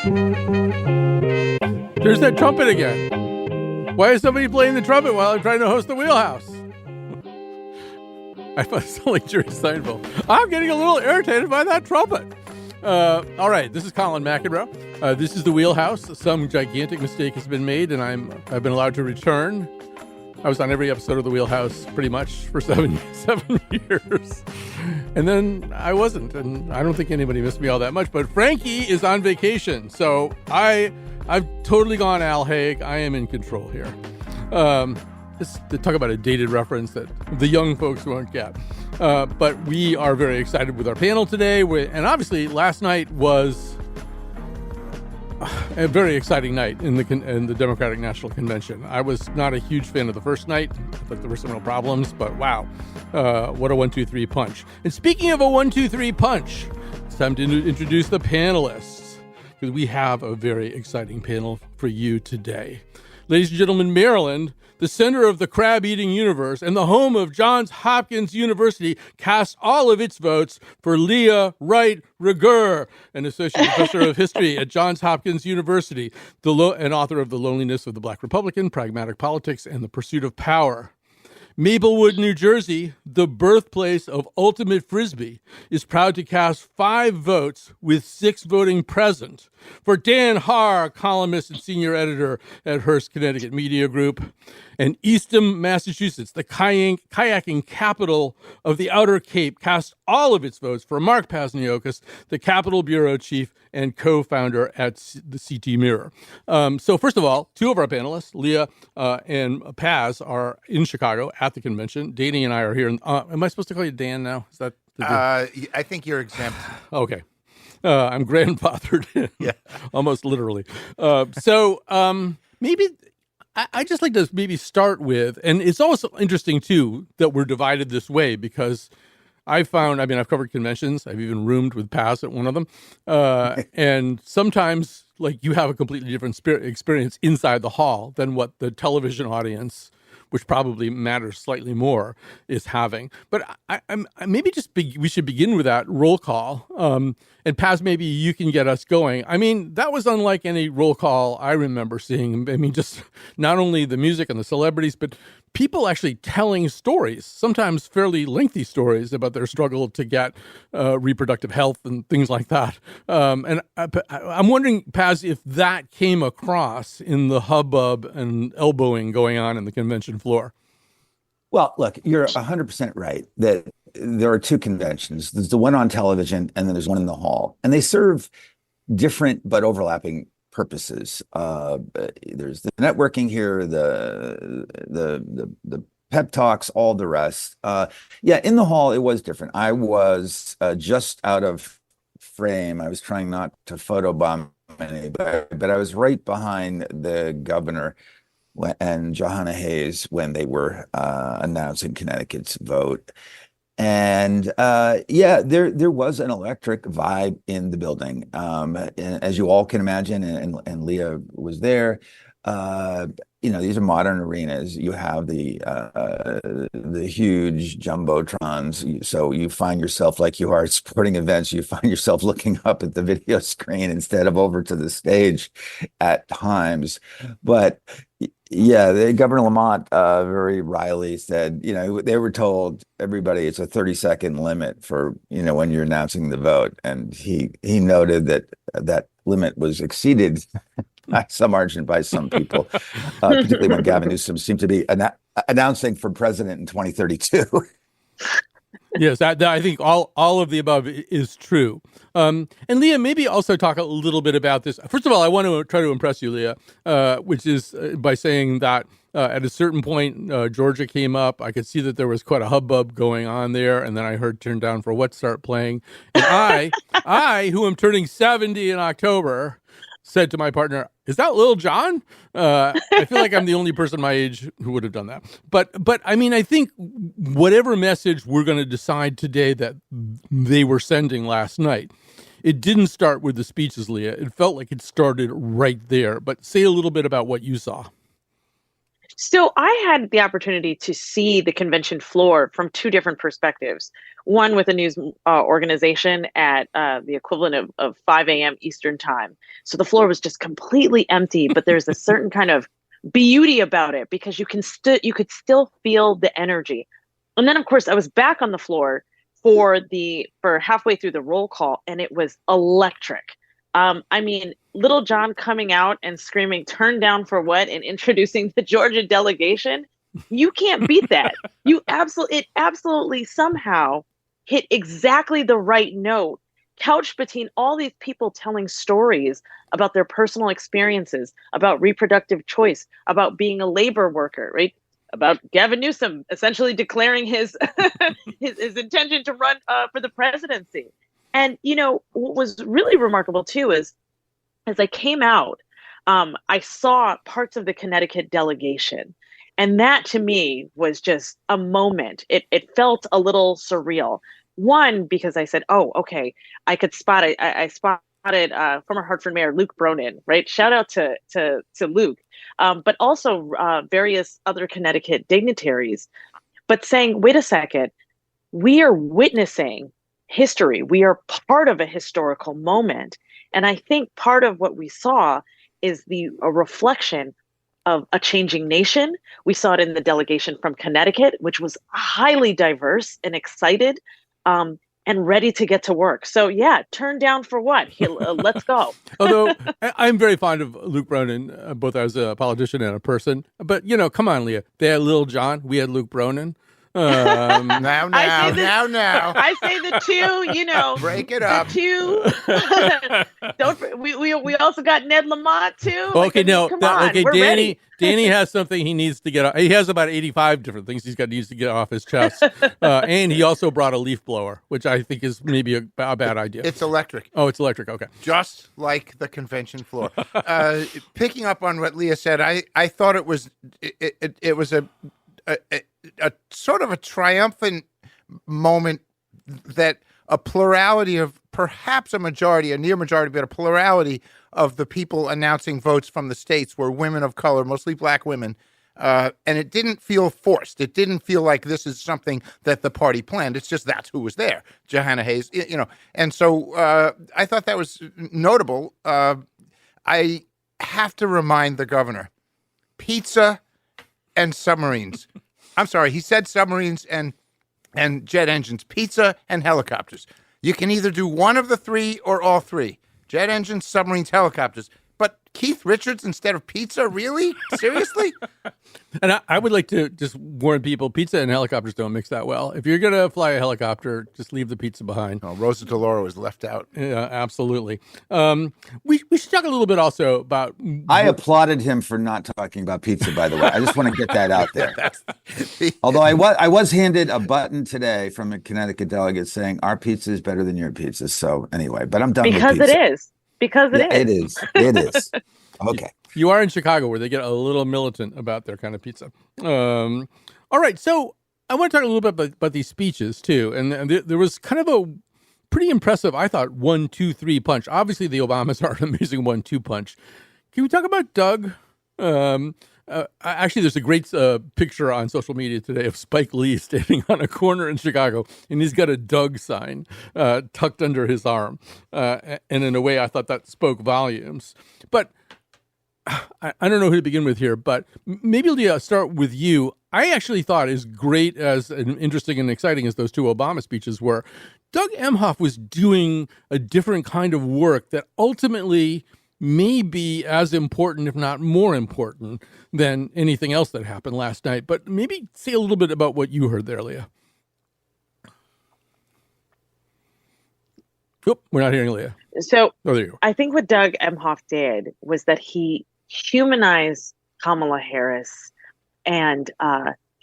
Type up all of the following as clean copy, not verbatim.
There's that trumpet again. Why is somebody playing the trumpet while I'm trying to host the Wheelhouse? I sound like Jerry Seinfeld. I'm getting a little irritated by that trumpet. All right, this is Colin McEnroe. This is the Wheelhouse. Some gigantic mistake has been made, and I've been allowed to return. I was on every episode of the Wheelhouse pretty much for seven years. And then I wasn't, and I don't think anybody missed me all that much. But Frankie is on vacation, so I've totally gone Al Haig. I am in control here. Just to talk about a dated reference that the young folks won't get. But we are very excited with our panel today. And obviously, last night was a very exciting night in the Democratic National Convention. I was not a huge fan of the first night. I thought there were some real problems, but wow, what a 1-2-3 punch. And speaking of a 1-2-3 punch, it's time to introduce the panelists, because we have a very exciting panel for you today. Ladies and gentlemen, Maryland, the center of the crab-eating universe and the home of Johns Hopkins University, casts all of its votes for Leah Wright Rigueur, an associate professor of history at Johns Hopkins University, and author of The Loneliness of the Black Republican, Pragmatic Politics, and the Pursuit of Power. Maplewood, New Jersey, the birthplace of ultimate frisbee, is proud to cast 5 votes with 6 voting present for Dan Haar, columnist and senior editor at Hearst, Connecticut Media Group. And Eastham, Massachusetts, the kayaking capital of the Outer Cape, cast all of its votes for Mark Pasniokis, the Capitol Bureau chief and co-founder at the CT Mirror. So first of all, 2 of our panelists, Leah and Paz, are in Chicago at the convention. Danny and I are here. Am I supposed to call you Dan now? Is that the deal? I think you're exempt. Okay. I'm grandfathered in, yeah. Almost literally. Maybe I just like to maybe start with, and it's also interesting too that we're divided this way, because I've covered conventions. I've even roomed with Paz at one of them. And sometimes like you have a completely different experience inside the hall than what the television audience, which probably matters slightly more, is having. But we should begin with that roll call. And Paz, maybe you can get us going. I mean, that was unlike any roll call I remember seeing. I mean, just not only the music and the celebrities, but people actually telling stories, sometimes fairly lengthy stories about their struggle to get reproductive health and things like that. And I'm wondering, Paz, if that came across in the hubbub and elbowing going on in the convention floor. Well, look, you're 100% right that there are 2 conventions. There's the one on television, and then there's one in the hall. And they serve different but overlapping purposes. There's the networking here, the pep talks, all the rest. In the hall, it was different. I was just out of frame. I was trying not to photobomb anybody, but I was right behind the governor and Johanna Hayes when they were announcing Connecticut's vote. And there was an electric vibe in the building, and as you all can imagine, and Leah was there. These are modern arenas. You have the huge jumbotrons, so you find yourself, like you are at sporting events, you find yourself looking up at the video screen instead of over to the stage at times. But Governor Lamont very wryly said, they were told, everybody, it's a 30-second limit for, when you're announcing the vote. And he noted that limit was exceeded by some margin by some people, particularly when Gavin Newsom seemed to be announcing for president in 2032. Yes, I think all of the above is true. And Leah, maybe also talk a little bit about this. First of all, I want to try to impress you, Leah, which is by saying that at a certain point, Georgia came up. I could see that there was quite a hubbub going on there, and then I heard "Turn Down for What" start playing. And I, who am turning 70 in October, said to my partner, "Is that Lil Jon?" I feel like I'm the only person my age who would have done that. But I mean, I think whatever message we're going to decide today that they were sending last night, it didn't start with the speeches, Leah. It felt like it started right there. But say a little bit about what you saw. So I had the opportunity to see the convention floor from two different perspectives. One with a news organization at the equivalent of 5 a.m. Eastern time. So the floor was just completely empty, but there's a certain kind of beauty about it because you could still feel the energy. And then of course I was back on the floor for halfway through the roll call, and it was electric. I mean, Little John coming out and screaming, "Turn down for what?" and introducing the Georgia delegation. You can't beat that. It absolutely somehow hit exactly the right note, couched between all these people telling stories about their personal experiences, about reproductive choice, about being a labor worker, right? About Gavin Newsom essentially declaring his his intention to run for the presidency. And, what was really remarkable, too, is as I came out, I saw parts of the Connecticut delegation. And that, to me, was just a moment. It felt a little surreal. One, because I said, oh, okay, I could spot it. I spotted former Hartford Mayor Luke Bronin, right? Shout out to Luke. But also various other Connecticut dignitaries. But saying, wait a second, we are witnessing history. We are part of a historical moment. And I think part of what we saw is a reflection of a changing nation. We saw it in the delegation from Connecticut, which was highly diverse and excited and ready to get to work. So yeah, turn down for what? Let's go. Although I'm very fond of Luke Bronin, both as a politician and a person. But, come on, Leah. They had Lil Jon. We had Luke Bronin. Now. I say the two, break it up. The two. We also got Ned Lamont too. Okay, we're ready. Danny has something he needs to get off. He has about 85 different things needs to get off his chest. And he also brought a leaf blower, which I think is maybe a bad idea. It's electric. Oh, it's electric. Okay. Just like the convention floor. Picking up on what Leah said, I thought it was a sort of a triumphant moment that a plurality of perhaps a near majority, but a plurality of the people announcing votes from the states were women of color, mostly black women. And it didn't feel forced. It didn't feel like this is something that the party planned. It's just that's who was there, Johanna Hayes, And so I thought that was notable. I have to remind the governor, pizza and submarines. I'm sorry, he said submarines and jet engines, pizza and helicopters. You can either do one of the three or all three. Jet engines, submarines, helicopters. But Keith Richards instead of pizza? Really? Seriously? And I would like to just warn people, pizza and helicopters don't mix that well. If you're going to fly a helicopter, just leave the pizza behind. Oh, Rosa DeLauro was left out. Yeah, absolutely. We should talk a little bit also about... I applauded him for not talking about pizza, by the way. I just want to get that out there. Although I was handed a button today from a Connecticut delegate saying, our pizza is better than your pizza. So anyway, but I'm done with pizza. Because it is. It is. It is. Okay. You are in Chicago where they get a little militant about their kind of pizza. All right. So I want to talk a little bit about these speeches, too. And there was kind of a pretty impressive, I thought, 1-2-3 punch. Obviously, the Obamas are an amazing 1-2 punch. Can we talk about Doug? Actually, there's a great picture on social media today of Spike Lee standing on a corner in Chicago, and he's got a Doug sign tucked under his arm. And in a way, I thought that spoke volumes. But I don't know who to begin with here, but maybe Leah, start with you. I actually thought, as great as and interesting and exciting as those two Obama speeches were, Doug Emhoff was doing a different kind of work that ultimately may be as important, if not more important, than anything else that happened last night. But maybe say a little bit about what you heard there, Leah. Oop, we're not hearing Leah. So there you go. I think what Doug Emhoff did was that he humanized Kamala Harris and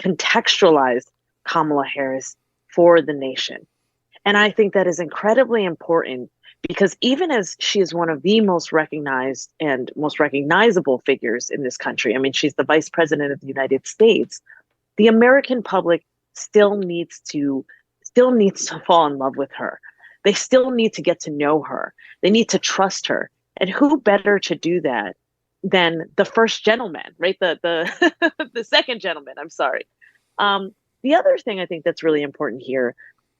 contextualized Kamala Harris for the nation. And I think that is incredibly important because even as she is one of the most recognized and most recognizable figures in this country, I mean, she's the Vice President of the United States, the American public still needs to fall in love with her. They still need to get to know her. They need to trust her. And who better to do that than the first gentleman, right? The the second gentleman. I'm sorry. The other thing I think that's really important here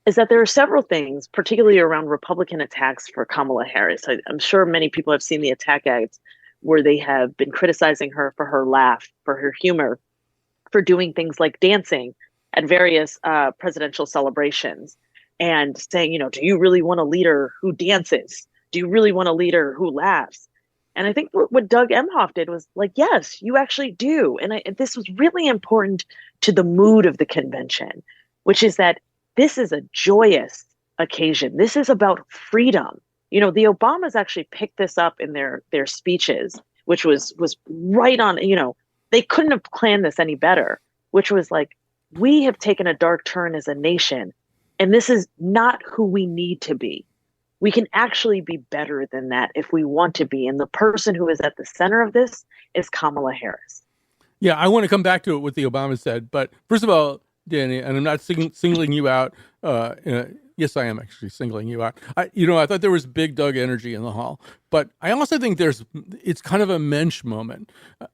is that there are several things, particularly around Republican attacks for Kamala Harris. I'm sure many people have seen the attack ads where they have been criticizing her for her laugh, for her humor, for doing things like dancing at various presidential celebrations and saying, do you really want a leader who dances? Do you really want a leader who laughs? And I think what Doug Emhoff did was like, yes, you actually do. And this was really important to the mood of the convention, which is that this is a joyous occasion. This is about freedom. The Obamas actually picked this up in their speeches, which was right on, they couldn't have planned this any better, which was like, we have taken a dark turn as a nation, and this is not who we need to be. We can actually be better than that if we want to be. And the person who is at the center of this is Kamala Harris. Yeah, I want to come back to what the Obama said. But first of all, Danny, and I'm not singling you out. Yes, I am actually singling you out. I thought there was big Doug energy in the hall. But I also think it's kind of a mensch moment.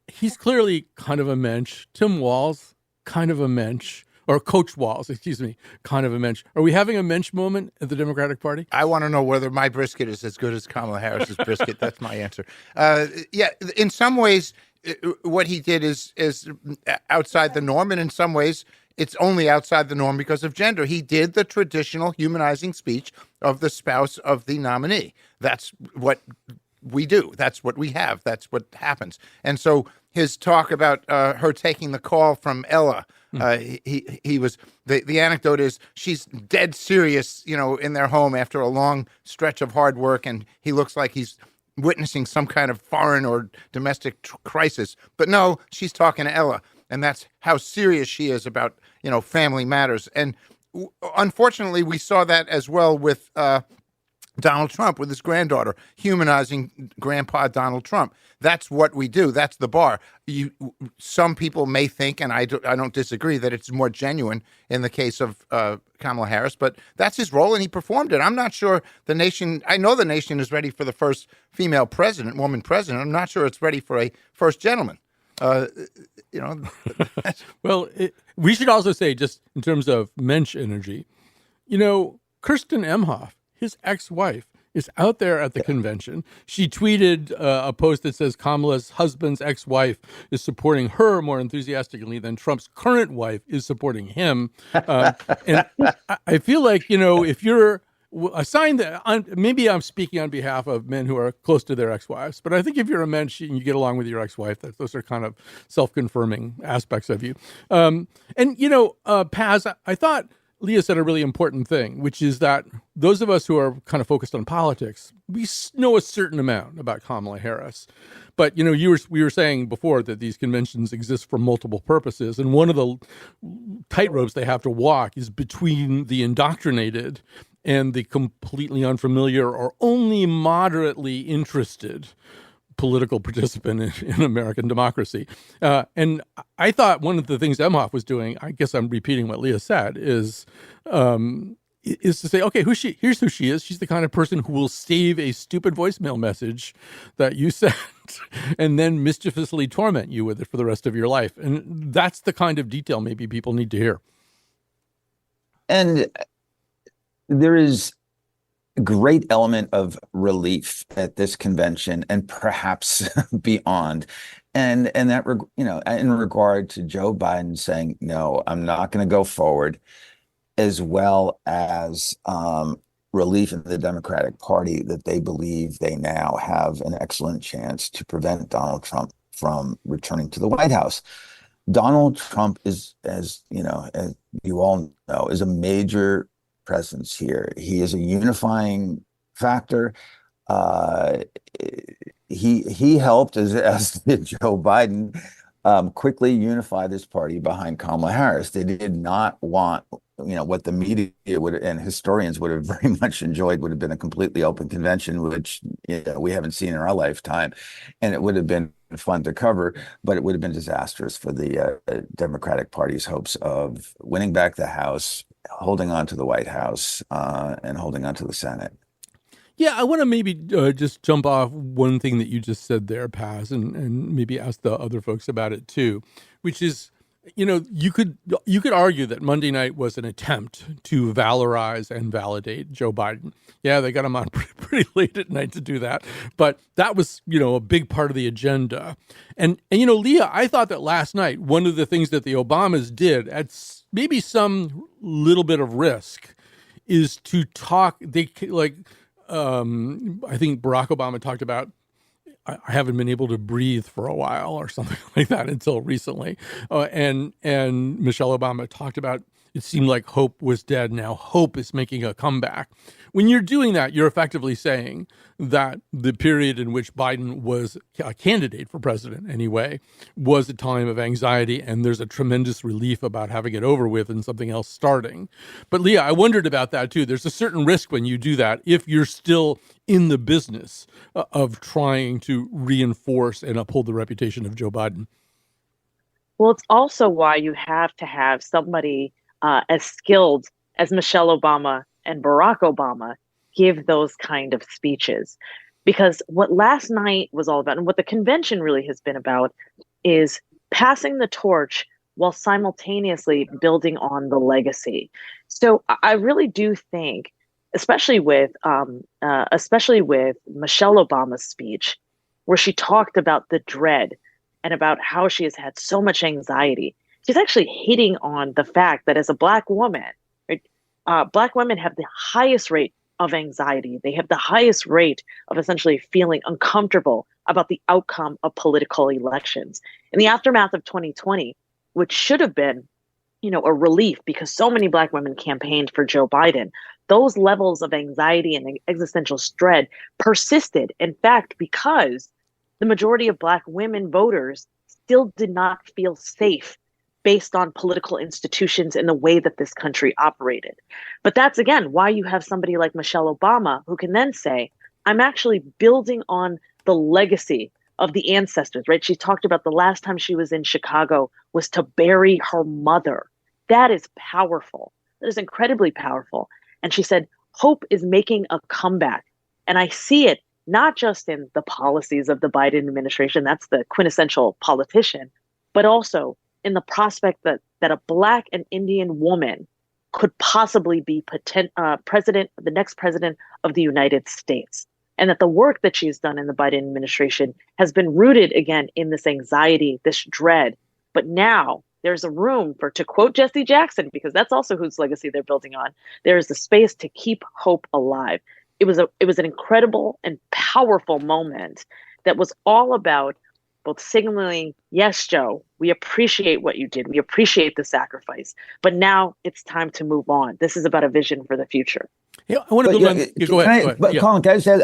He's clearly kind of a mensch. Tim Walz, kind of a mensch. Or Coach Walz, excuse me, kind of a mensch. Are we having a mensch moment at the Democratic Party? I want to know whether my brisket is as good as Kamala Harris's brisket. That's my answer. Yeah, in some ways, what he did is outside the norm, and in some ways, it's only outside the norm because of gender. He did the traditional humanizing speech of the spouse of the nominee. That's what we do. That's what we have. That's what happens. And so his talk about her taking the call from Ella, he was, the anecdote is she's dead serious, in their home after a long stretch of hard work, and he looks like he's witnessing some kind of foreign or domestic crisis. But no, she's talking to Ella, and that's how serious she is about, family matters. And unfortunately, we saw that as well with Donald Trump with his granddaughter, humanizing Grandpa Donald Trump. That's what we do. That's the bar. Some people may think, and I don't disagree, that it's more genuine in the case of Kamala Harris, but that's his role, and he performed it. I'm not sure I know the nation is ready for the first female president, woman president. I'm not sure it's ready for a first gentleman. Well, we should also say, just in terms of mensch energy, Kirsten Emhoff, his ex-wife, is out there at the convention. She tweeted a post that says Kamala's husband's ex-wife is supporting her more enthusiastically than Trump's current wife is supporting him. And I feel like, if you're a sign that maybe I'm speaking on behalf of men who are close to their ex-wives, but I think if you're a mensch and you get along with your ex-wife, those are kind of self-confirming aspects of you. Paz, I thought Leah said a really important thing, which is that those of us who are kind of focused on politics, we know a certain amount about Kamala Harris. But, we were saying before that these conventions exist for multiple purposes. And one of the tightropes they have to walk is between the indoctrinated and the completely unfamiliar or only moderately interested political participant in American democracy. And I thought one of the things Emhoff was doing, I guess I'm repeating what Leah said, is to say, okay, here's who she is. She's the kind of person who will save a stupid voicemail message that you sent and then mischievously torment you with it for the rest of your life. And that's the kind of detail maybe people need to hear. And there is a great element of relief at this convention and perhaps beyond. And that, in regard to Joe Biden saying, no, I'm not going to go forward, as well as relief in the Democratic Party that they believe they now have an excellent chance to prevent Donald Trump from returning to the White House. Donald Trump is, as you all know, is a major presence here. He is a unifying factor. He helped, as did Joe Biden, quickly unify this party behind Kamala Harris. They did not want, what the media would and historians would have very much enjoyed would have been a completely open convention, which we haven't seen in our lifetime, and it would have been fun to cover, but it would have been disastrous for the Democratic Party's hopes of winning back the House, holding on to the White House, and holding on to the Senate. Yeah, I want to maybe just jump off one thing that you just said there, Paz, and maybe ask the other folks about it too, which is, you could argue that Monday night was an attempt to valorize and validate Joe Biden. Yeah, they got him on pretty late at night to do that, but that was a big part of the agenda. And Leah, I thought that last night one of the things that the Obamas did at maybe some little bit of risk is to talk. I think Barack Obama talked about, I haven't been able to breathe for a while or something like that until recently. And Michelle Obama talked about, it seemed like hope was dead. Now hope is making a comeback. When you're doing that, you're effectively saying that the period in which Biden was a candidate for president anyway was a time of anxiety, and there's a tremendous relief about having it over with and something else starting. But Leah, I wondered about that too. There's a certain risk when you do that if you're still in the business of trying to reinforce and uphold the reputation of Joe Biden. Well, it's also why you have to have somebody as skilled as Michelle Obama and Barack Obama give those kind of speeches. Because what last night was all about, and what the convention really has been about, is passing the torch while simultaneously building on the legacy. So I really do think, especially with Michelle Obama's speech, where she talked about the dread and about how she has had so much anxiety, she's actually hitting on the fact that as a Black woman, right, Black women have the highest rate of anxiety. They have the highest rate of essentially feeling uncomfortable about the outcome of political elections. In the aftermath of 2020, which should have been, a relief because so many Black women campaigned for Joe Biden, those levels of anxiety and existential dread persisted. In fact, because the majority of Black women voters still did not feel safe based on political institutions and the way that this country operated. But that's, again, why you have somebody like Michelle Obama who can then say, I'm actually building on the legacy of the ancestors, right? She talked about the last time she was in Chicago was to bury her mother. That is powerful. That is incredibly powerful. And she said, hope is making a comeback. And I see it not just in the policies of the Biden administration, that's the quintessential politician, but also in the prospect that a Black and Indian woman could possibly be the next president of the United States. And that the work that she's done in the Biden administration has been rooted, again, in this anxiety, this dread. But now there's a room for, to quote Jesse Jackson, because that's also whose legacy they're building on, there is the space to keep hope alive. It was an incredible and powerful moment that was all about both signaling, yes, Joe, we appreciate what you did. We appreciate the sacrifice. But now it's time to move on. This is about a vision for the future. Yeah, I want to build on. Go ahead. But Colin, can I say,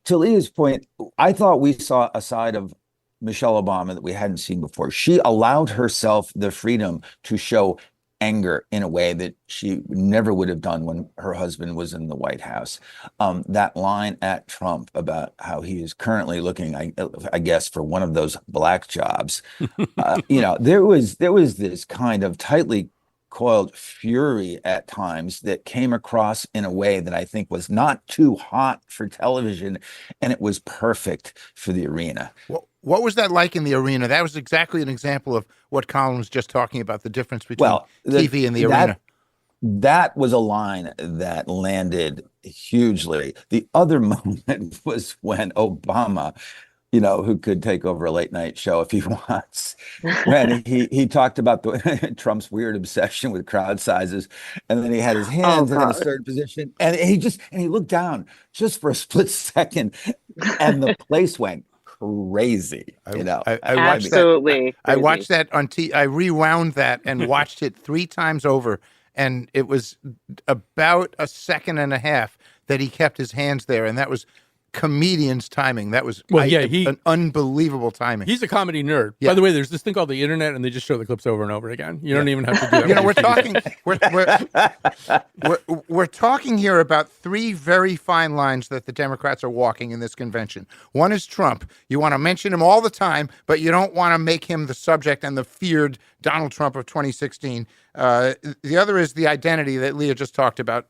to Leah's point, I thought we saw a side of Michelle Obama that we hadn't seen before. She allowed herself the freedom to show anger in a way that she never would have done when her husband was in the White House. That line at Trump about how he is currently looking, I guess, for one of those black jobs. There was this kind of tightly coiled fury at times that came across in a way that I think was not too hot for television, and it was perfect for the arena. What was that like in the arena? That was exactly an example of what Colin was just talking about, the difference between TV and the arena. That was a line that landed hugely. The other moment was when Obama, who could take over a late night show if he wants, when he talked about Trump's weird obsession with crowd sizes, and then he had his hands in a certain position, and he looked down just for a split second, and the place went crazy. I watched that. I watched that on TV. I rewound that and watched it 3 times over, and it was about a second and a half that he kept his hands there, and that was comedian's timing. That was an unbelievable timing. He's a comedy nerd. Yeah. By the way, there's this thing called the internet, and they just show the clips over and over again. You don't even have to do that. You know, we're talking here about three very fine lines that the Democrats are walking in this convention. One is Trump. You want to mention him all the time, but you don't want to make him the subject and the feared Donald Trump of 2016. The other is the identity that Leah just talked about.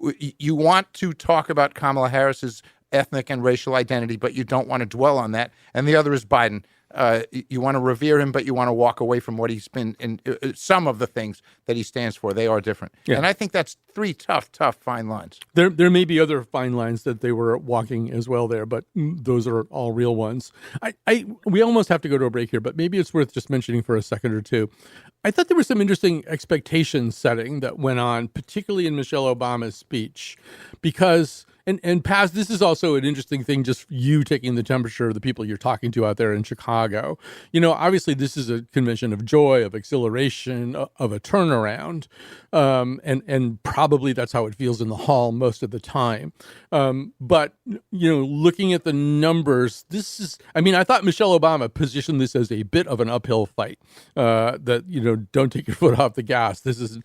You want to talk about Kamala Harris's ethnic and racial identity, but you don't want to dwell on that. And the other is Biden. You want to revere him, but you want to walk away from what he's been in some of the things that he stands for. They are different. Yeah. And I think that's three tough fine lines. There may be other fine lines that they were walking as well there, but those are all real ones. We almost have to go to a break here, but maybe it's worth just mentioning for a second or two. I thought there was some interesting expectation setting that went on, particularly in Michelle Obama's speech, because and Paz, this is also an interesting thing, just you taking the temperature of the people you're talking to out there in Chicago. You know, obviously this is a convention of joy, of exhilaration, of a turnaround, and probably that's how it feels in the hall most of the time. But, you know, looking at the numbers, I thought Michelle Obama positioned this as a bit of an uphill fight, that, you know, don't take your foot off the gas. This isn't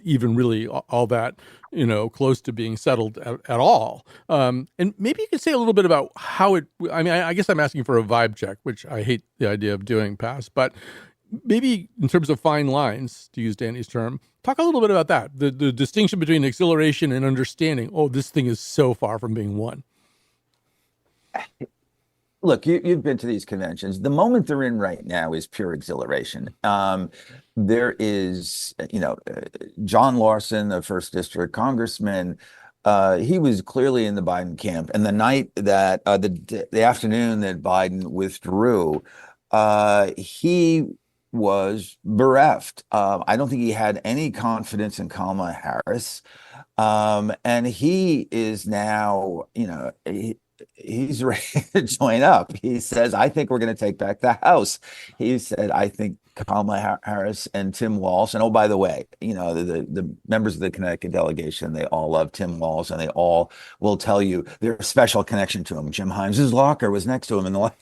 even really all that, you know, close to being settled at all. And maybe you could say a little bit about how I guess I'm asking for a vibe check, which I hate the idea of doing, Pass, but maybe in terms of fine lines, to use Danny's term, talk a little bit about that, the distinction between exhilaration and understanding, this thing is so far from being won. Look, you've been to these conventions. The moment they're in right now is pure exhilaration. There is, John Lawson, the 1st District Congressman, he was clearly in the Biden camp. And the night that, the afternoon that Biden withdrew, he was bereft. I don't think he had any confidence in Kamala Harris. And he is now, he's ready to join up. He says, I think we're going to take back the House. He said, I think Kamala Harris and Tim Walz, and by the way, the members of the Connecticut delegation, they all love Tim Walz, and they all will tell you their special connection to him. Jim Himes' locker was next to him in the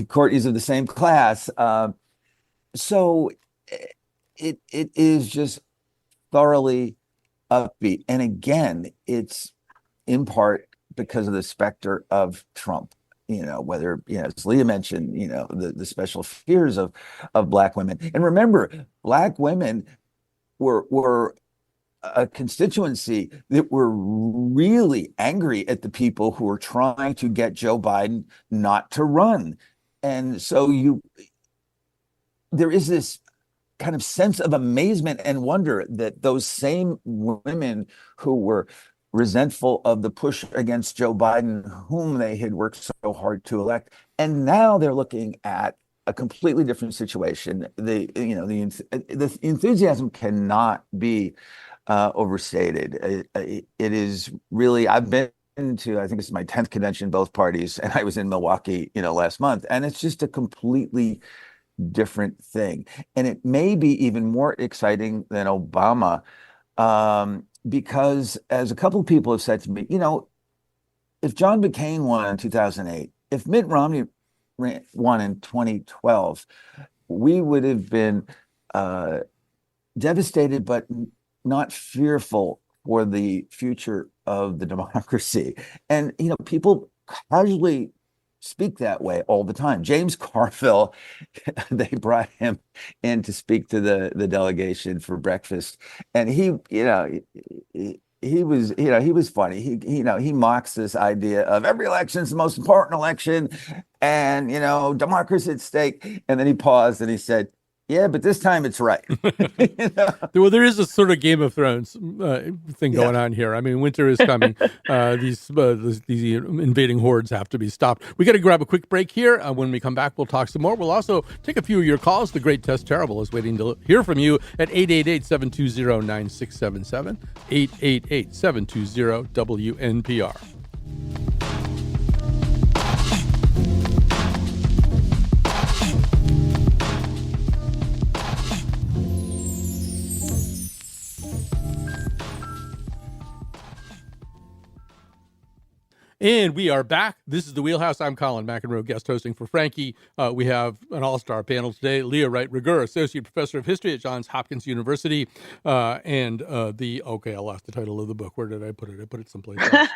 Courtney's of the same class. So it is just thoroughly upbeat. And again, it's in part because of the specter of Trump, whether, as Leah mentioned, the special fears of Black women. And remember, Black women were a constituency that were really angry at the people who were trying to get Joe Biden not to run. And so there is this kind of sense of amazement and wonder that those same women who were resentful of the push against Joe Biden, whom they had worked so hard to elect, and now they're looking at a completely different situation. The enthusiasm cannot be overstated. It is really, I've been to, I think this is my 10th convention, both parties, and I was in Milwaukee, last month, and it's just a completely different thing. And it may be even more exciting than Obama, because as a couple of people have said to me, if John McCain won in 2008, if Mitt Romney won in 2012, we would have been devastated, but not fearful for the future of the democracy. And, people casually speak that way all the time. James Carville, they brought him in to speak to the delegation for breakfast, and he was funny. He mocks this idea of every election is the most important election, and democracy at stake. And then he paused and he said, "Yeah, but this time it's right." Well, there is a sort of Game of Thrones thing going on here. I mean, winter is coming. These invading hordes have to be stopped. We got to grab a quick break here. When we come back, we'll talk some more. We'll also take a few of your calls. The Great Test Terrible is waiting to hear from you at 888-720-9677, 888-720-WNPR. And we are back. This is the Wheelhouse. I'm Colin McEnroe, guest hosting for Frankie. We have an all-star panel today. Leah Wright-Rigueur, Associate Professor of History at Johns Hopkins University. I lost the title of the book. Where did I put it? I put it someplace else.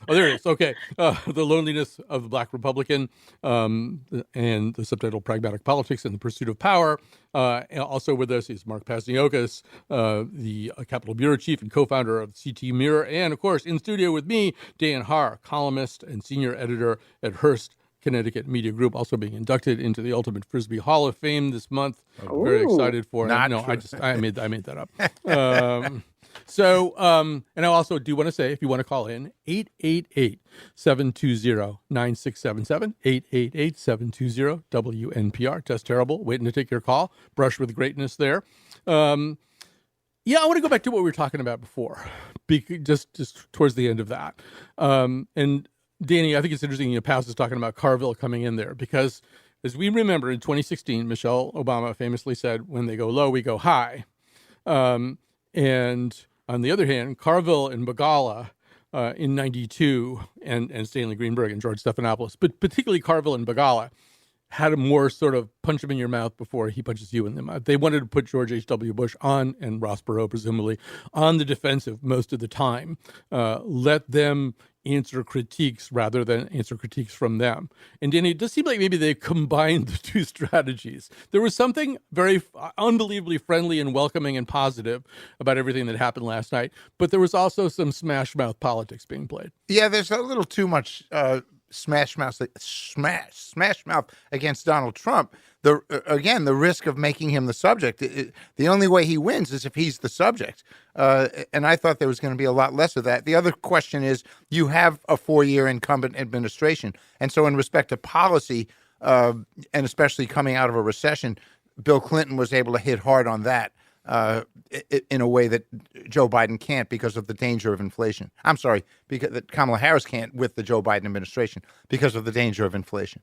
There it is. Okay. The Loneliness of the Black Republican, and the subtitle Pragmatic Politics and the Pursuit of Power. Also with us is Mark Pazniokas, the Capitol Bureau Chief and co-founder of CT Mirror. And, of course, in studio with me, Dan Haar, columnist and senior editor at Hearst, Connecticut Media Group, also being inducted into the Ultimate Frisbee Hall of Fame this month. I'm very excited for it. I made that up. And I also do want to say, if you want to call in, 888-720-9677, 888-720-WNPR. Test terrible. Waiting to take your call. Brush with greatness there. I want to go back to what we were talking about before, just towards the end of that. And Danny, I think it's interesting, Paz is talking about Carville coming in there, because as we remember in 2016, Michelle Obama famously said, when they go low, we go high. And on the other hand, Carville and Begala in 92 and Stanley Greenberg and George Stephanopoulos, but particularly Carville and Begala, had a more sort of punch him in your mouth before he punches you in the mouth. They wanted to put George H.W. Bush on, and Ross Perot presumably, on the defensive most of the time. Let them answer critiques rather than answer critiques from them. And Danny, it does seem like maybe they combined the two strategies. There was something very unbelievably friendly and welcoming and positive about everything that happened last night, but there was also some smash mouth politics being played. Yeah, there's a little too much smash mouth against Donald Trump. The risk of making him the subject. The only way he wins is if he's the subject. And I thought there was going to be a lot less of that. The other question is, you have a 4-year incumbent administration. And so in respect to policy, and especially coming out of a recession, Bill Clinton was able to hit hard on that in a way that Joe Biden can't, because of the danger of inflation. I'm sorry, because that Kamala Harris can't with the Joe Biden administration because of the danger of inflation.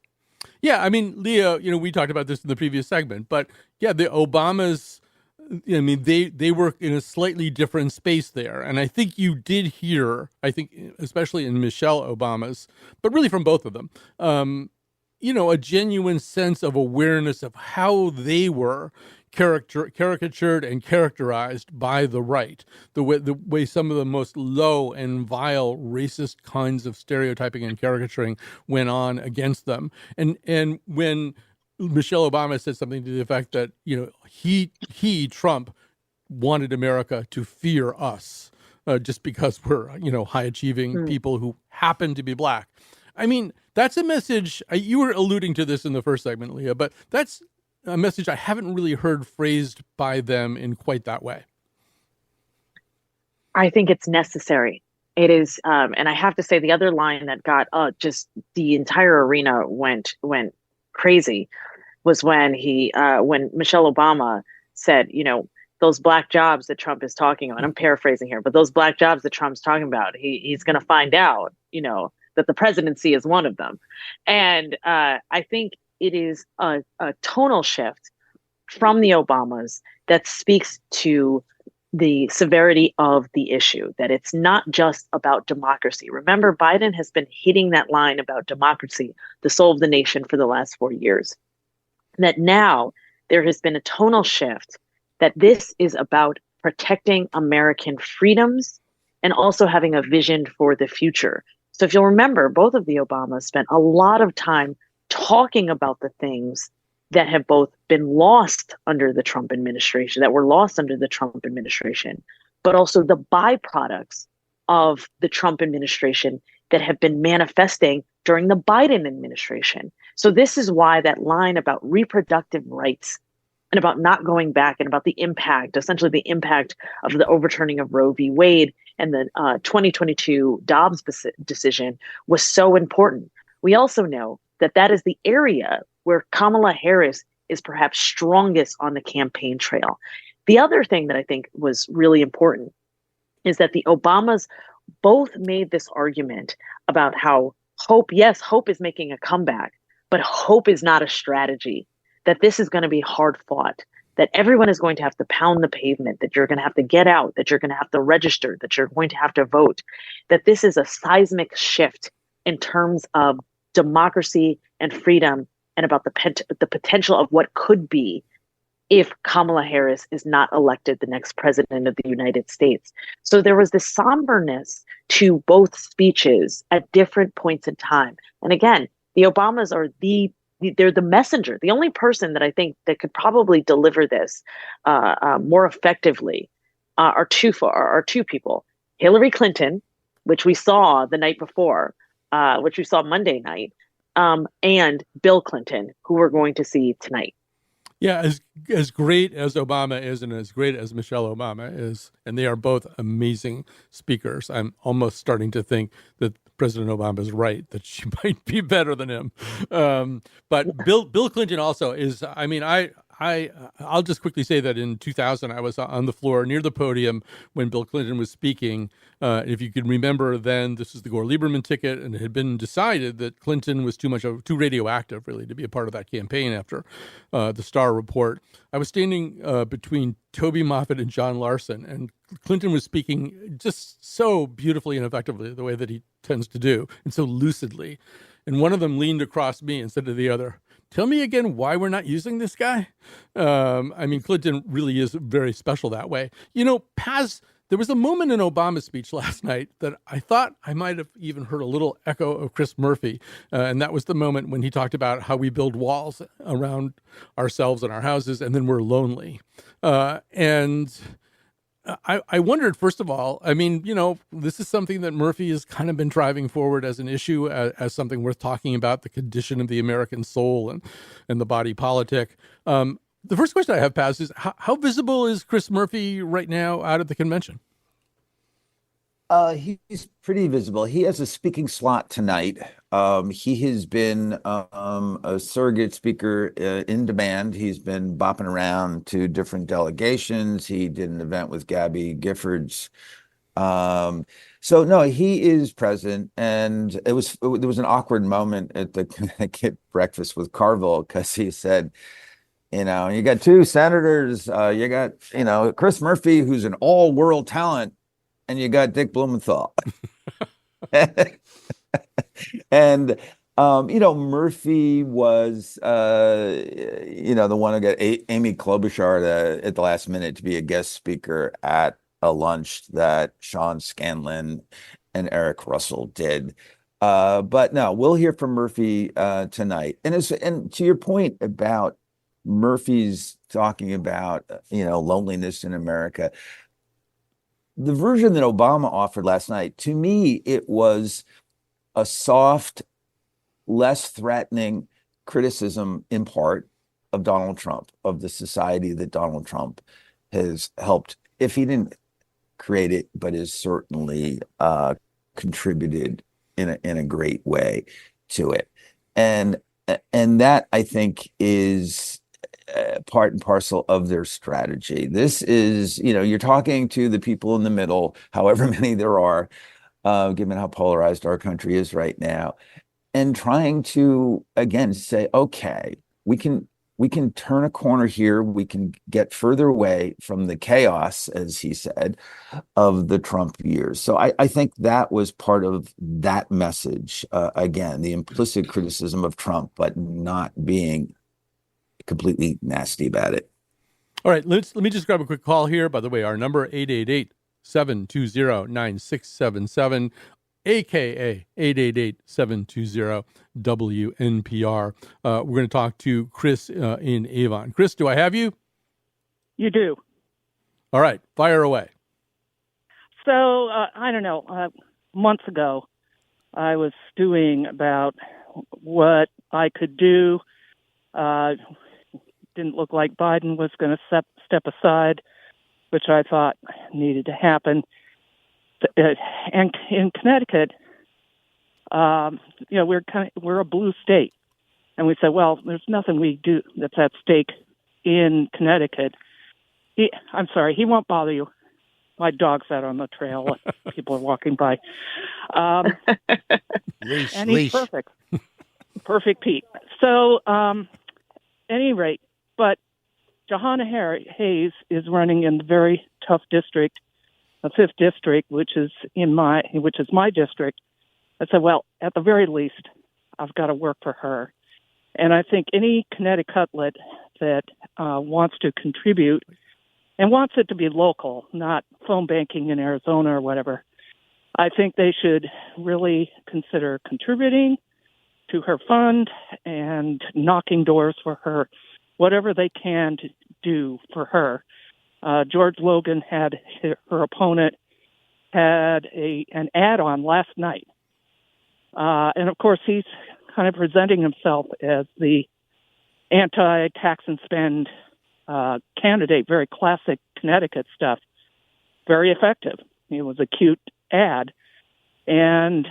Yeah, I mean, Leah, we talked about this in the previous segment, but yeah, the Obamas, they were in a slightly different space there. And I think you did hear, especially in Michelle Obama's, but really from both of them, a genuine sense of awareness of how they were caricatured and characterized by the right, the way some of the most low and vile racist kinds of stereotyping and caricaturing went on against them. And when Michelle Obama said something to the effect that, Trump, wanted America to fear us just because we're, high achieving people who happen to be black. I mean, that's a message. You were alluding to this in the first segment, Leah, but that's a message I haven't really heard phrased by them in quite that way. I think it's necessary. It is, and I have to say, the other line that got just the entire arena went crazy was when when Michelle Obama said, those black jobs that Trump is talking about. I'm paraphrasing here, but those black jobs that Trump's talking about, he's going to find out, that the presidency is one of them. And I think it is a tonal shift from the Obamas that speaks to the severity of the issue, that it's not just about democracy. Remember, Biden has been hitting that line about democracy, the soul of the nation, for the last 4 years. That now there has been a tonal shift that this is about protecting American freedoms and also having a vision for the future. So if you'll remember, both of the Obamas spent a lot of time talking about the things that have both been lost under the Trump administration, but also the byproducts of the Trump administration that have been manifesting during the Biden administration. So this is why that line about reproductive rights and about not going back and about the impact, essentially the impact of the overturning of Roe v. Wade and the 2022 Dobbs decision was so important. We also know that is the area where Kamala Harris is perhaps strongest on the campaign trail. The other thing that I think was really important is that the Obamas both made this argument about how hope is making a comeback, but hope is not a strategy, that this is going to be hard fought, that everyone is going to have to pound the pavement, that you're going to have to get out, that you're going to have to register, that you're going to have to vote, that this is a seismic shift in terms of democracy and freedom and about the potential of what could be if Kamala Harris is not elected the next president of the United States. So there was this somberness to both speeches at different points in time. And again, the Obamas are they're the messenger. The only person that I think that could probably deliver this more effectively are two people: Hillary Clinton, which we saw the night before, which we saw Monday night, and Bill Clinton, who we're going to see tonight. Yeah, as great as Obama is and as great as Michelle Obama is, and they are both amazing speakers, I'm almost starting to think that President Obama is right, that she might be better than him. But Bill Clinton also is, I mean, I'll just quickly say that in 2000, I was on the floor near the podium when Bill Clinton was speaking. If you can remember then, this is the Gore-Lieberman ticket, and it had been decided that Clinton was too radioactive, really, to be a part of that campaign after the Starr report. I was standing between Toby Moffett and John Larson, and Clinton was speaking just so beautifully and effectively, the way that he tends to do, and so lucidly. And one of them leaned across me and said to the other, "Tell me again why we're not using this guy." I mean, Clinton really is very special that way. You know, Paz, there was a moment in Obama's speech last night that I thought I might have even heard a little echo of Chris Murphy. And that was the moment when he talked about how we build walls around ourselves and our houses, and then we're lonely. And I wondered, first of all, I mean, you know, this is something that Murphy has kind of been driving forward as an issue, as something worth talking about, the condition of the American soul and the body politic. The first question I have, Paz, is how visible is Chris Murphy right now out at the convention? He's pretty visible. He has a speaking slot tonight. He has been a surrogate speaker in demand. He's been bopping around to different delegations. He did an event with Gabby Giffords. So no, he is present, and there was an awkward moment at the Connecticut breakfast with Carville because he said, you know, you got two senators, you got, you know, Chris Murphy, who's an all-world talent, and you got Dick Blumenthal. And, you know, Murphy was, you know, the one who got Amy Klobuchar at the last minute to be a guest speaker at a lunch that Sean Scanlon and Eric Russell did. But no, we'll hear from Murphy tonight. And to your point about Murphy's talking about, you know, loneliness in America, the version that Obama offered last night, to me, it was a soft, less threatening criticism in part of Donald Trump, of the society that Donald Trump has helped, if he didn't create it, but has certainly contributed in a great way to it. And that, I think, is part and parcel of their strategy. This is, you know, you're talking to the people in the middle, however many there are, given how polarized our country is right now, and trying to, again, say, okay, we can turn a corner here. We can get further away from the chaos, as he said, of the Trump years. So I think that was part of that message. Again, the implicit criticism of Trump, but not being completely nasty about it. All right, let me just grab a quick call here. By the way, our number 888-720-9677, aka 888-720-WNPR. We're going to talk to Chris in Avon. Chris, do I have you? You do. All right, fire away. So, I don't know, months ago, I was stewing about what I could do. Didn't look like Biden was going to step aside, which I thought needed to happen. And in Connecticut, you know, we're a blue state, and we said, well, there's nothing we do that's at stake in Connecticut. I'm sorry, he won't bother you. My dog's out on the trail. People are walking by. He's perfect. Perfect Pete. So, any rate, but Hayes is running in the very tough district, the 5th district, which is my district. I said, well, at the very least, I've got to work for her. And I think any Connecticutlet that wants to contribute and wants it to be local, not phone banking in Arizona or whatever, I think they should really consider contributing to her fund and knocking doors for her, whatever they can to do for her. George Logan had her opponent had an ad on last night. And of course, he's kind of presenting himself as the anti-tax and spend candidate, very classic Connecticut stuff, very effective. It was a cute ad. And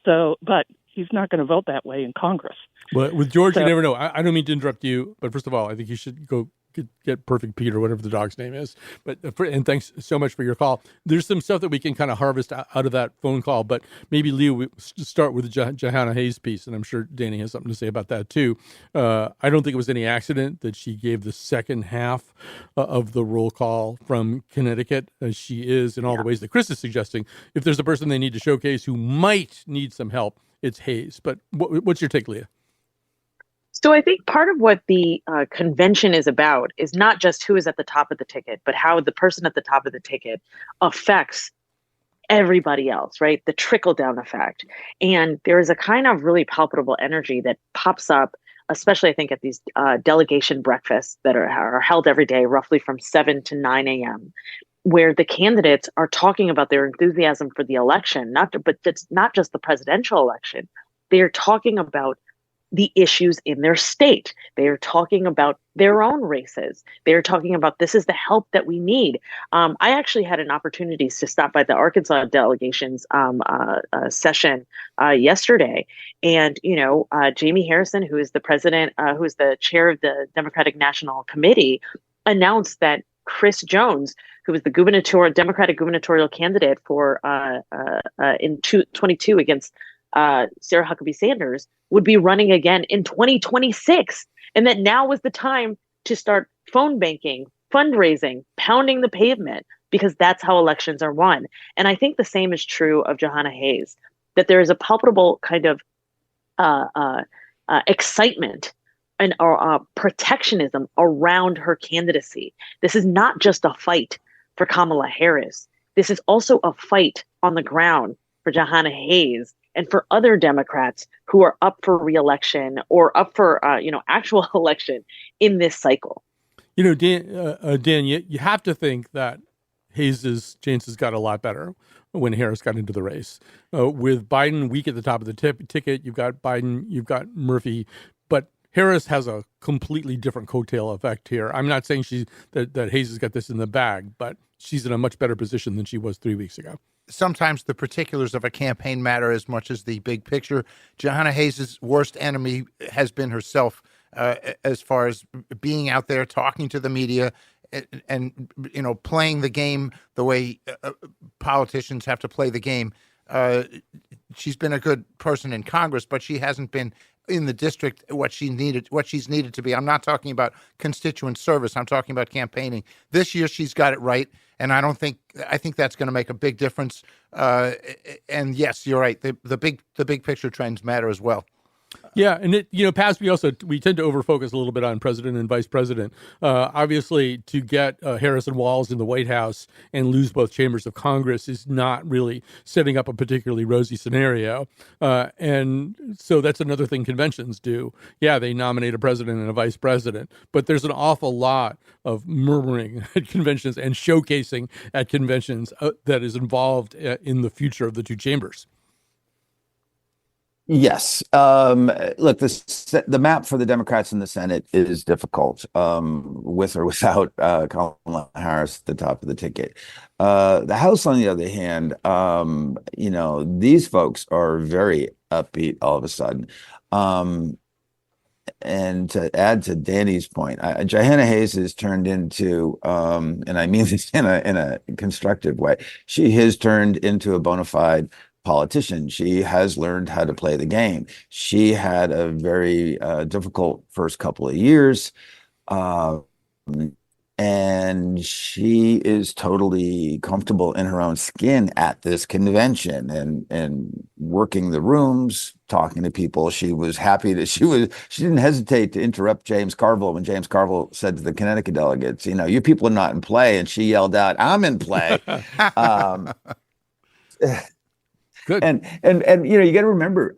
so, but he's not going to vote that way in Congress. Well, with George, you never know. I don't mean to interrupt you, but first of all, I think you should go get Perfect Pete or whatever the dog's name is. But and thanks so much for your call. There's some stuff that we can kind of harvest out of that phone call, but maybe Leo, we start with the Johanna Hayes piece, and I'm sure Danny has something to say about that too. I don't think it was any accident that she gave the second half of the roll call from Connecticut, as she is in all the ways that Chris is suggesting. If there's a person they need to showcase who might need some help, it's Hayes. But what's your take, Leah? So I think part of what the convention is about is not just who is at the top of the ticket, but how the person at the top of the ticket affects everybody else, right? The trickle down effect. And there is a kind of really palpable energy that pops up, especially I think at these delegation breakfasts that are held every day, roughly from 7 to 9 a.m., where the candidates are talking about their enthusiasm for the election, but it's not just the presidential election. They are talking about the issues in their state. They are talking about their own races. They are talking about this is the help that we need. I actually had an opportunity to stop by the Arkansas delegation's session yesterday. And, Jamie Harrison, who is the president, who is the chair of the Democratic National Committee, announced that Chris Jones, who was the Democratic gubernatorial candidate for in 2022 against Sarah Huckabee Sanders, would be running again in 2026. And that now was the time to start phone banking, fundraising, pounding the pavement, because that's how elections are won. And I think the same is true of Johanna Hayes, that there is a palpable kind of excitement and protectionism around her candidacy. This is not just a fight for Kamala Harris. This is also a fight on the ground for Johanna Hayes and for other Democrats who are up for re-election or up for actual election in this cycle. Dan, you have to think that Hayes's chances got a lot better when Harris got into the race. With Biden weak at the top of the ticket, you've got Biden, you've got Murphy, but Harris has a completely different coattail effect here. I'm not saying that Hayes has got this in the bag, but she's in a much better position than she was 3 weeks ago. Sometimes the particulars of a campaign matter as much as the big picture. Johanna Hayes' worst enemy has been herself, as far as being out there talking to the media and playing the game the way politicians have to play the game. She's been a good person in Congress, but she hasn't been in the district what she's needed to be. I'm not talking about constituent service. I'm talking about campaigning. This year she's got it right, and I think that's going to make a big difference. And yes, you're right. The big picture trends matter as well. Yeah, and Paz, we tend to overfocus a little bit on president and vice president. Obviously, to get Harris and Walz in the White House and lose both chambers of Congress is not really setting up a particularly rosy scenario. And so that's another thing conventions do. Yeah, they nominate a president and a vice president, but there's an awful lot of murmuring at conventions and showcasing at conventions that is involved in the future of the two chambers. Yes. Look, the map for the Democrats in the Senate is difficult, with or without Kamala Harris at the top of the ticket. The House, on the other hand, these folks are very upbeat all of a sudden. And to add to Danny's point, Johanna Hayes has turned into, and I mean this in a constructive way, she has turned into a bona fide politician. She has learned how to play the game. She had a very difficult first couple of years. And she is totally comfortable in her own skin at this convention and working the rooms, talking to people. She was happy that she didn't hesitate to interrupt James Carville when James Carville said to the Connecticut delegates, you people are not in play. And she yelled out, I'm in play. Good. And you got to remember,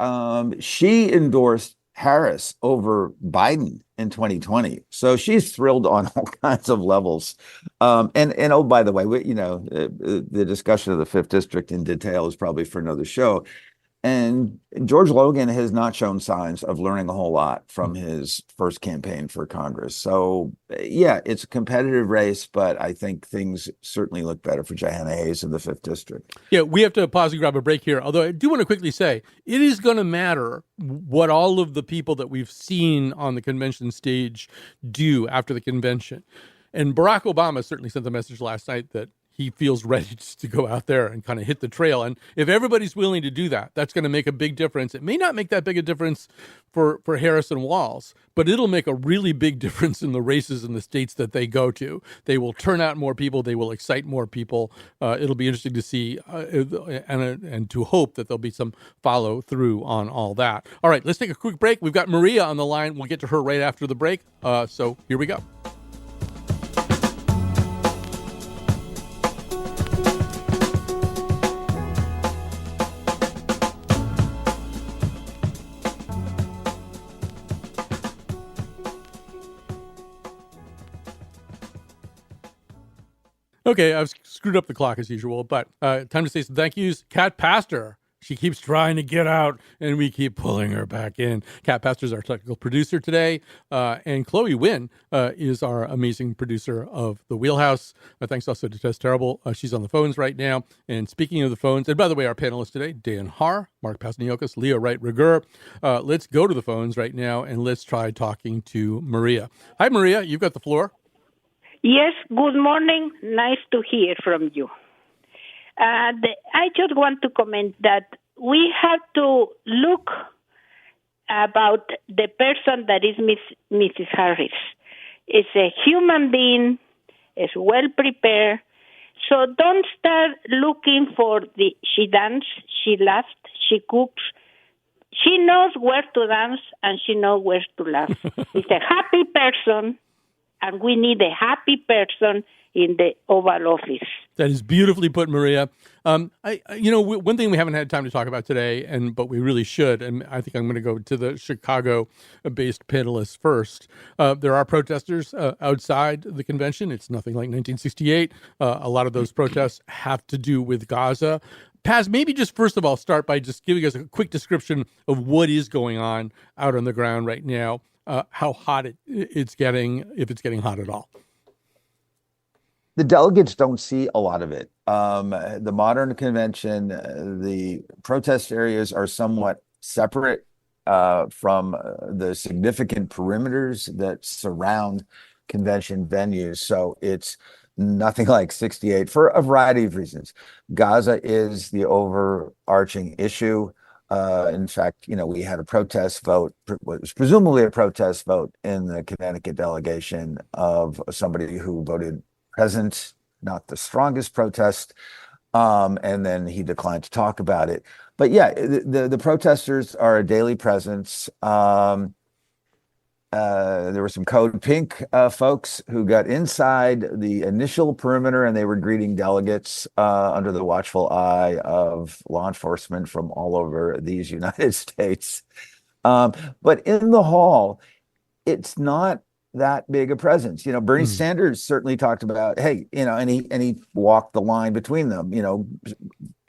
she endorsed Harris over Biden in 2020, so she's thrilled on all kinds of levels. And oh, by the way, the discussion of the fifth district in detail is probably for another show. And George Logan has not shown signs of learning a whole lot from his first campaign for Congress. So, yeah, it's a competitive race, but I think things certainly look better for Johanna Hayes in the 5th District. Yeah, we have to pause and grab a break here. Although I do want to quickly say, it is going to matter what all of the people that we've seen on the convention stage do after the convention. And Barack Obama certainly sent the message last night that he feels ready to go out there and kind of hit the trail. And if everybody's willing to do that, that's going to make a big difference. It may not make that big a difference for Harris and Walz, but it'll make a really big difference in the races in the states that they go to. They will turn out more people. They will excite more people. It'll be interesting to see and to hope that there'll be some follow through on all that. All right, let's take a quick break. We've got Maria on the line. We'll get to her right after the break. So here we go. Okay, I've screwed up the clock as usual, but time to say some thank yous. Kat Pastor. She keeps trying to get out, and we keep pulling her back in. Kat Pastor is our technical producer today, and Chloe Wynn is our amazing producer of The Wheelhouse. Thanks also to Tess Terrible. She's on the phones right now. And speaking of the phones, and by the way, our panelists today, Dan Haar, Mark Pasniokis, Leo Wright-Rigueur. Let's go to the phones right now, and let's try talking to Maria. Hi, Maria. You've got the floor. Yes, good morning. Nice to hear from you. I just want to comment that we have to look about the person that is Mrs. Harris. Is a human being, is well prepared. So don't start looking for she dances, she laughs, she cooks. She knows where to dance and she knows where to laugh. She's a happy person. And we need a happy person in the Oval Office. That is beautifully put, Maria. One thing we haven't had time to talk about today, but we really should, and I think I'm going to go to the Chicago-based panelists first. There are protesters outside the convention. It's nothing like 1968. A lot of those protests have to do with Gaza. Paz, maybe just first of all, start by just giving us a quick description of what is going on out on the ground right now. How hot it's getting, if it's getting hot at all. The delegates don't see a lot of it. The modern convention, the protest areas are somewhat separate from the significant perimeters that surround convention venues. So it's nothing like 68 for a variety of reasons. Gaza is the overarching issue. In fact, we had a protest vote, what was presumably a protest vote in the Connecticut delegation of somebody who voted present, not the strongest protest, and then he declined to talk about it. But yeah, the protesters are a daily presence. There were some Code Pink folks who got inside the initial perimeter and they were greeting delegates under the watchful eye of law enforcement from all over these United States. But in the hall, it's not that big a presence. Bernie Sanders certainly talked about, hey, and he walked the line between them,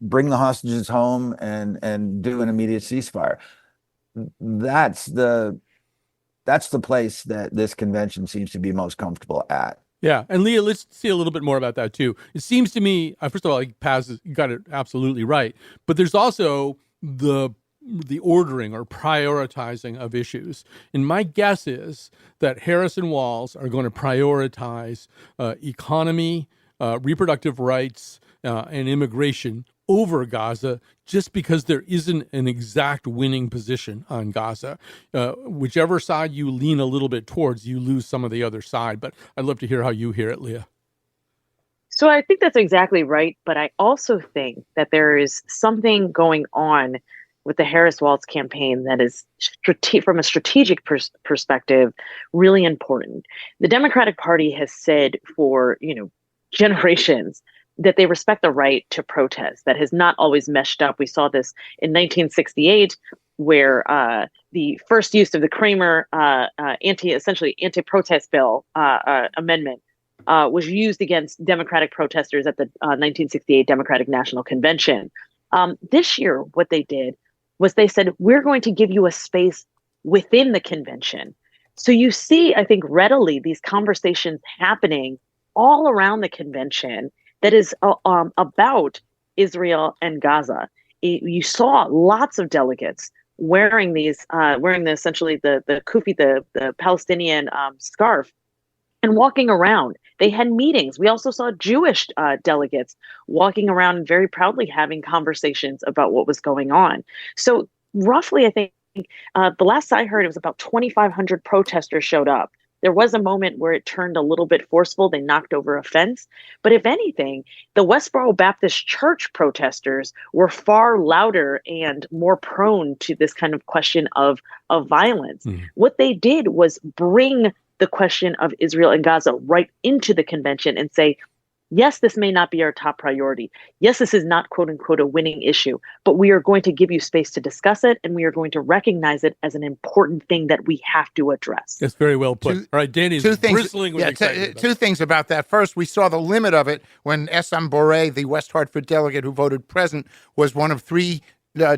bring the hostages home and do an immediate ceasefire. That's the place that this convention seems to be most comfortable at. Yeah. And Leah, let's see a little bit more about that too. It seems to me, first of all, Paz got it absolutely right, but there's also the ordering or prioritizing of issues. And my guess is that Harris and Walz are going to prioritize economy, reproductive rights, and immigration over Gaza just because there isn't an exact winning position on Gaza. Whichever side you lean a little bit towards, you lose some of the other side. But I'd love to hear how you hear it, Leah. So I think that's exactly right. But I also think that there is something going on with the Harris-Walz campaign that is, from a strategic perspective, really important. The Democratic Party has said for, generations that they respect the right to protest. That has not always meshed up. We saw this in 1968, where the first use of the Kramer anti-protest bill amendment was used against Democratic protesters at the 1968 Democratic National Convention. This year, what they did was they said, we're going to give you a space within the convention. So you see, I think, readily these conversations happening all around the convention that is about Israel and Gaza. You saw lots of delegates wearing essentially the kufi, the Palestinian scarf, and walking around. They had meetings. We also saw Jewish delegates walking around and very proudly having conversations about what was going on. So roughly, I think the last I heard, it was about 2,500 protesters showed up. There was a moment where it turned a little bit forceful. They knocked over a fence. But if anything, the Westboro Baptist Church protesters were far louder and more prone to this kind of question of violence. What they did was bring the question of Israel and Gaza right into the convention and say, yes, this may not be our top priority. Yes, this is not, quote unquote, a winning issue, but we are going to give you space to discuss it, and we are going to recognize it as an important thing that we have to address. That's very well put. All right, Danny's bristling with excitement. Two things about that. First, we saw the limit of it when Essam Boré, the West Hartford delegate who voted present, was one of three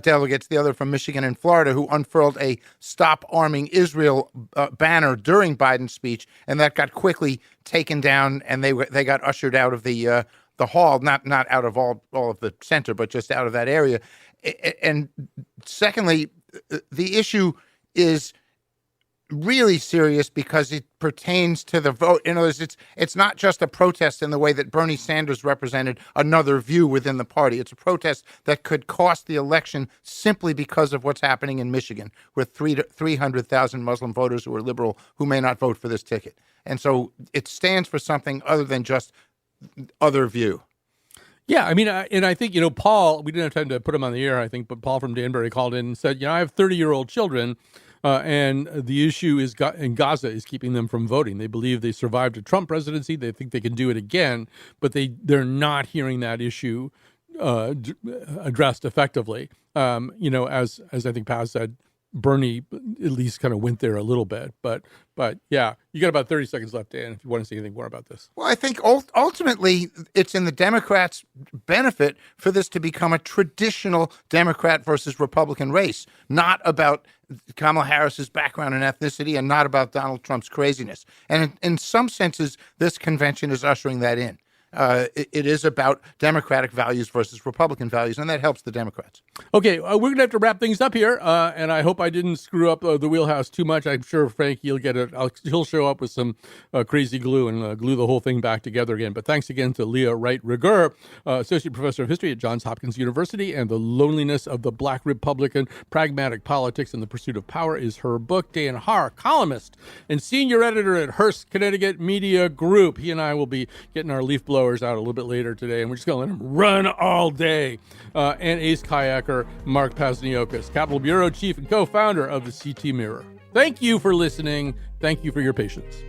delegates, the other from Michigan and Florida, who unfurled a Stop Arming Israel banner during Biden's speech, and that got quickly taken down, and they got ushered out of the hall, not out of all of the center, but just out of that area. And secondly, the issue is really serious because it pertains to the vote. In other words, it's not just a protest in the way that Bernie Sanders represented another view within the party. It's a protest that could cost the election simply because of what's happening in Michigan, with 300,000 Muslim voters who are liberal who may not vote for this ticket. And so it stands for something other than just other view. Yeah, I mean, and I think, Paul, we didn't have time to put him on the air, I think, but Paul from Danbury called in and said, I have 30-year-old children, and the issue is in Gaza is keeping them from voting. They believe they survived a Trump presidency. They think they can do it again, but they're not hearing that issue addressed effectively. As I think Paz said, Bernie at least kind of went there a little bit, but yeah, you got about 30 seconds left, Dan, if you want to say anything more about this. Well, I think ultimately it's in the Democrats' benefit for this to become a traditional Democrat versus Republican race, not about Kamala Harris's background and ethnicity and not about Donald Trump's craziness. And in some senses, this convention is ushering that in. It is about Democratic values versus Republican values, and that helps the Democrats. Okay, we're going to have to wrap things up here, and I hope I didn't screw up the Wheelhouse too much. I'm sure Frank, he'll show up with some crazy glue and glue the whole thing back together again. But thanks again to Leah Wright-Rigueur, Associate Professor of History at Johns Hopkins University, and The Loneliness of the Black Republican, Pragmatic Politics and the Pursuit of Power is her book. Dan Haar, columnist and senior editor at Hearst, Connecticut Media Group. He and I will be getting our leaf blowers out a little bit later today, and we're just going to let him run all day. And ace kayaker Mark Pazniokis, Capitol Bureau Chief and co-founder of the CT Mirror. Thank you for listening. Thank you for your patience.